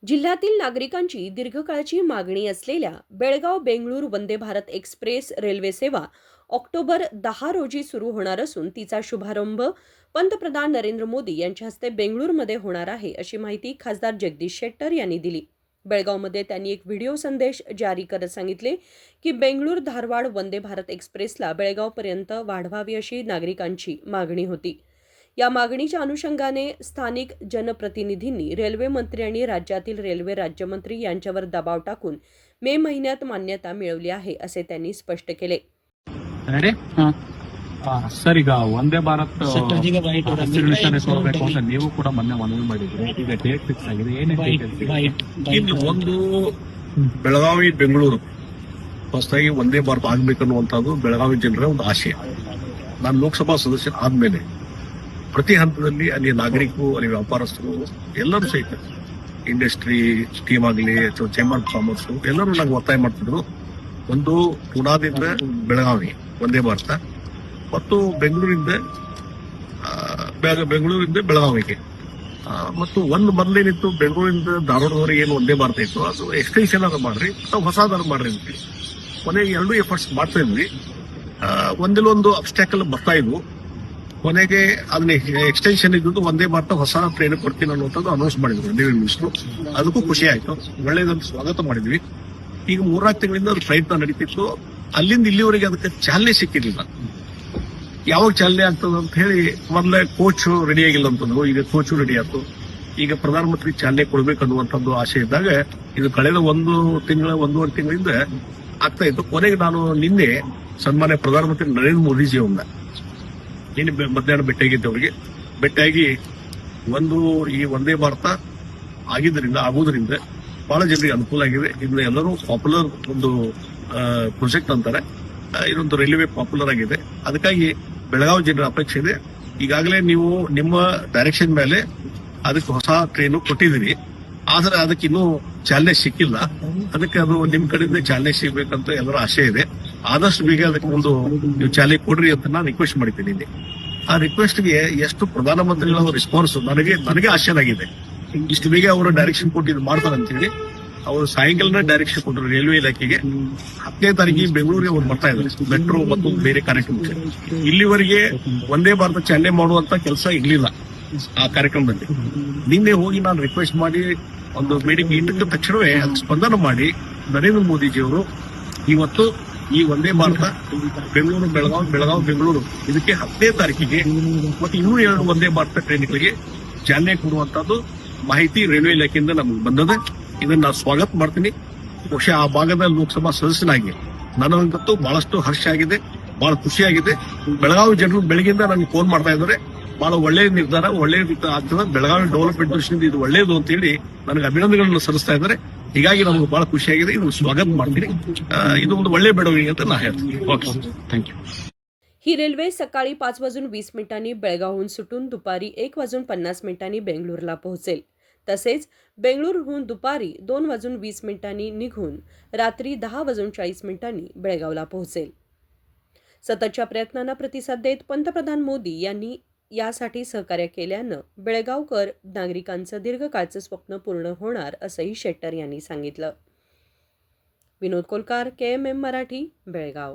जिल्ह्यातील नागरिकांची दीर्घकाळची मागणी असलेल्या बेळगाव बेंगळूर वंदे भारत एक्सप्रेस रेल्वे सेवा ऑक्टोबर 10 रोजी सुरू होणार असून तिचा शुभारंभ पंतप्रधान नरेंद्र मोदी यांच्या हस्ते बेंगळूरमध्ये होणार आहे, अशी माहिती खासदार जगदीश शेट्टर यांनी दिली. बेळगावमध्ये त्यांनी एक व्हिडिओ संदेश जारी करत सांगितले की बेंगळूर धारवाड वंदे भारत एक्सप्रेसला बेळगावपर्यंत वाढवावी अशी नागरिकांची मागणी होती. या मागणीच्या अनुषंगाने स्थानिक जनप्रतिनिधींनी रेल्वे मंत्री आणि राज्यातील रेल्वे राज्यमंत्री यांच्यावर दबाव टाकून मे महिन्यात मान्यता मिळवली आहे, असे त्यांनी स्पष्ट केले. ಸರ್, ಈಗ ವಂದೇ ಭಾರತ್ ನೆರವೇರಿಸಬೇಕು ಅಂತ ನೀವು ಕೂಡ ಮೊನ್ನೆ ಮನವಿ ಮಾಡಿದ್ರಿ. ಈಗ ಡೇಟ್ ಫಿಕ್ಸ್ ಆಗಿದೆ, ಇಲ್ಲಿ ಒಂದು ಬೆಳಗಾವಿ ಬೆಂಗಳೂರು ಹೊಸದಾಗಿ ವಂದೇ ಭಾರತ್ ಆಗ್ಬೇಕನ್ನುವಂಥದ್ದು ಬೆಳಗಾವಿ ಜನರ ಒಂದು ಆಶಯ. ನಾನು ಲೋಕಸಭಾ ಸದಸ್ಯ ಆದ್ಮೇಲೆ ಪ್ರತಿ ಹಂತದಲ್ಲಿ ಅಲ್ಲಿ ನಾಗರಿಕರು, ಅಲ್ಲಿ ವ್ಯಾಪಾರಸ್ಥರು ಎಲ್ಲರೂ ಸಹಿತ ಇಂಡಸ್ಟ್ರಿ ಸ್ಕೀಮ್ ಆಗಲಿ ಅಥವಾ ಚೇಂಬರ್ ಆಫ್ ಕಾಮರ್ಸ್ ಎಲ್ಲರೂ ನಂಗೆ ಒತ್ತಾಯ ಮಾಡ್ತಿದ್ರು. ಒಂದು ಪುಣಾದಿಂದ ಬೆಳಗಾವಿ ವಂದೇ ಭಾರತ ಮತ್ತು ಬೆಂಗಳೂರಿಂದ ಬೆಳಗಾವಿಗೆ ಮತ್ತು ಒಂದು ಮೊದಲೇನಿತ್ತು ಬೆಂಗಳೂರಿಂದ ಧಾರವಾಡದವರೆಗೆ ಏನು ಒಂದೇ ಭಾರತ ಇತ್ತು, ಅದು ಎಕ್ಸ್ಟೆನ್ಷನ್ ಅದು ಮಾಡ್ರಿ ಅಥವಾ ಹೊಸದಾರು ಮಾಡ್ರಿ ಅಂತ ಕೊನೆಗೆ ಎರಡೂ ಎಫರ್ಟ್ಸ್ ಮಾಡ್ತಾ ಇದ್ವಿ. ಒಂದಿಲ್ಲೊಂದು ಅಬ್ಸ್ಟ್ಯಾಕಲ್ ಬರ್ತಾ ಇದ್ವು. ಕೊನೆಗೆ ಅದನ್ನ ಎಕ್ಸ್ಟೆನ್ಷನ್ ಇದ್ದು ಒಂದೇ ಭಾರತ ಹೊಸ ಟ್ರೈನ್ ಕೊಡ್ತೀನಿ ಅನ್ನುವಂಥದ್ದು ಅನೌನ್ಸ್ ಮಾಡಿದ್ರು ರೈಲ್ವೆ ಮಿನಿಸ್ಟರ್. ಅದಕ್ಕೂ ಖುಷಿ ಆಯ್ತು, ಒಳ್ಳೆಯದಂತ ಸ್ವಾಗತ ಮಾಡಿದ್ವಿ. ಈಗ 3-4 ತಿಂಗಳಿಂದ ಅದು ಪ್ರಯತ್ನ ನಡೀತಿತ್ತು. ಅಲ್ಲಿಂದ ಇಲ್ಲಿವರೆಗೆ ಅದಕ್ಕೆ ಚಾಲನೆ ಸಿಕ್ಕಿರಲಿಲ್ಲ. ಯಾವಾಗ ಚಾಲನೆ ಆಗ್ತದೆ ಅಂತ ಹೇಳಿ ಮೊದಲೇ ಕೋಚ್ ರೆಡಿ ಆಗಿಲ್ಲ ಅಂತಂದ್ರು. ಈಗ ಕೋಚ್ ರೆಡಿ ಆಯ್ತು. ಈಗ ಪ್ರಧಾನಮಂತ್ರಿ ಚಾಲನೆ ಕೊಡ್ಬೇಕನ್ನುವಂಥದ್ದು ಆಸೆ ಇದ್ದಾಗ ಇದು ಕಳೆದ 1.5 ತಿಂಗಳಿಂದ ಆಗ್ತಾ ಇತ್ತು. ಕೊನೆಗೆ ನಾನು ನಿನ್ನೆ ಸನ್ಮಾನ್ಯ ಪ್ರಧಾನಮಂತ್ರಿ ನರೇಂದ್ರ ಮೋದಿಜಿ ಅವ್ರನ್ನ ನಿನ್ನೆ ಮಧ್ಯಾಹ್ನ ಭೇಟಿಯಾಗಿದ್ದೆ. ಅವರಿಗೆ ಭೇಟಿಯಾಗಿ ಈ ವಂದೇ ಭಾರತ ಆಗುವುದರಿಂದ ಬಹಳ ಜನರಿಗೆ ಅನುಕೂಲ ಆಗಿದೆ. ಇದನ್ನ ಎಲ್ಲರೂ ಪಾಪ್ಯುಲರ್ ಒಂದು ಪ್ರಾಜೆಕ್ಟ್ ಅಂತಾರೆ. ಇದೊಂದು ರೈಲ್ವೆ ಪಾಪ್ಯುಲರ್ ಆಗಿದೆ. ಅದಕ್ಕಾಗಿ ಬೆಳಗಾವಿ ಜನರ ಅಪೇಕ್ಷೆ ಇದೆ. ಈಗಾಗಲೇ ನೀವು ನಿಮ್ಮ ಡೈರೆಕ್ಷನ್ ಮೇಲೆ ಅದಕ್ಕೆ ಹೊಸ ಟ್ರೈನ್ ಕೊಟ್ಟಿದ್ದೀರಿ, ಆದ್ರೆ ಅದಕ್ಕೆ ಇನ್ನೂ ಚಾಲನೆ ಸಿಕ್ಕಿಲ್ಲ. ಅದಕ್ಕೆ ಅದು ನಿಮ್ ಕಡೆಯಿಂದ ಚಾಲನೆ ಸಿಗ್ಬೇಕಂತ ಎಲ್ಲರ ಆಶೆ ಇದೆ. ಆದಷ್ಟು ಬೇಗ ಅದಕ್ಕೆ ಒಂದು ನೀವು ಚಾಲನೆ ಕೊಡ್ರಿ ಅಂತ ನಾನು ರಿಕ್ವೆಸ್ಟ್ ಮಾಡಿದ್ದೀನಿ. ಆ ರಿಕ್ವೆಸ್ಟ್ಗೆ ಎಷ್ಟು ಪ್ರಧಾನಮಂತ್ರಿಗಳ ರೆಸ್ಪಾನ್ಸ್ ನನಗೆ ಆಶ್ಚರ್ಯ. ಇಷ್ಟು ಬೇಗ ಅವರು ಡೈರೆಕ್ಷನ್ ಕೊಟ್ಟಿದ್ದು ಮಾಡ್ತಾರೆ ಅಂತ ಹೇಳಿ ಅವರು ಸಾಯಂಕಾಲನೇ ಡೈರೆಕ್ಷನ್ ಕೊಟ್ಟರು ರೈಲ್ವೆ ಇಲಾಖೆಗೆ. 10ನೇ ತಾರೀಕಿಗೆ ಬೆಂಗಳೂರಿಗೆ ಅವ್ರು ಬರ್ತಾ ಇದ್ದಾರೆ ಮೆಟ್ರೋ ಮತ್ತು ಬೇರೆ ಕಾರ್ಯಕ್ರಮಕ್ಕೆ. ಇಲ್ಲಿವರೆಗೆ ಒಂದೇ ಭಾರತ ಚಾಲನೆ ಮಾಡುವಂತ ಕೆಲಸ ಇರ್ಲಿಲ್ಲ ಆ ಕಾರ್ಯಕ್ರಮದಲ್ಲಿ. ನಿನ್ನೆ ಹೋಗಿ ನಾನು ರಿಕ್ವೆಸ್ಟ್ ಮಾಡಿ ಒಂದು ಮೀಟಿಂಗ್ ಇಟ್ಟಿದ್ದ ತಕ್ಷಣವೇ ಸ್ಪಂದನ ಮಾಡಿ ನರೇಂದ್ರ ಮೋದಿಜಿಯವರು ಇವತ್ತು ಈ ಒಂದೇ ಭಾರತ ಬೆಳಗಾವಿ ಬೆಂಗಳೂರು ಇದಕ್ಕೆ 10ನೇ ತಾರೀಕಿಗೆ ಮತ್ತು ಇನ್ನೂ 2 ಒಂದೇ ಭಾರತ ಟ್ರೈನ್ಗಳಿಗೆ ಚಾಲನೆ ಕೊಡುವಂತದ್ದು ಮಾಹಿತಿ ರೈಲ್ವೆ ಇಲಾಖೆಯಿಂದ ನಮಗೆ ಬಂದದೆ. ಇದನ್ನ ನಾನು ಸ್ವಾಗತ ಮಾಡ್ತೀನಿ. ಬಹುಶಃ ಆ ಭಾಗದ ಲೋಕಸಭಾ ಸದಸ್ಯನಾಗಿ ನನಗಂತೂ ಬಹಳಷ್ಟು ಹರ್ಷ ಆಗಿದೆ, ಬಹಳ ಖುಷಿಯಾಗಿದೆ. ಬೆಳಗಾವಿ ಜನರು ಬೆಳಗಿಂದ ನನಗೆ ಫೋನ್ ಮಾಡ್ತಾ ಇದ್ದಾರೆ, ಬಹಳ ಒಳ್ಳೆಯ ನಿರ್ಧಾರ, ಒಳ್ಳೆಯ ಆಗ್ತದೆ, ಬೆಳಗಾವಿ ಡೆವಲಪ್ಮೆಂಟ್ ದೃಷ್ಟಿಯಿಂದ ಇದು ಒಳ್ಳೆಯದು ಅಂತ ಹೇಳಿ ನನಗೆ ಅಭಿನಂದನೆಗಳನ್ನು ಸಲ್ಲಿಸ್ತಾ ಇದ್ದಾರೆ. ಹೀಗಾಗಿ ನಮಗೆ ಬಹಳ ಖುಷಿಯಾಗಿದೆ. ಇದನ್ನು ಸ್ವಾಗತ ಮಾಡ್ತೀನಿ. ಇದು ಒಂದು ಒಳ್ಳೆಯ ಬೆಳವಣಿಗೆ ಅಂತ ನಾನು ಹೇಳ್ತೀನಿ. Okay, thank you. ही रेल्वे सकाळी 5:20 बेळगावहून सुटून दुपारी 1:50 बेंगळूरला पोहोचेल. तसेच बेंगळूरहून दुपारी 2:20 निघून रात्री 10:40 बेळगावला पोहोचेल. सततच्या प्रयत्नांना प्रतिसाद देत पंतप्रधान मोदी यांनी यासाठी सहकार्य केल्यानं बेळगावकर नागरिकांचं दीर्घकाळचं स्वप्न पूर्ण होणार, असंही शेट्टर यांनी सांगितलं. विनोद कोलकार, KMM मराठी, बेळगाव.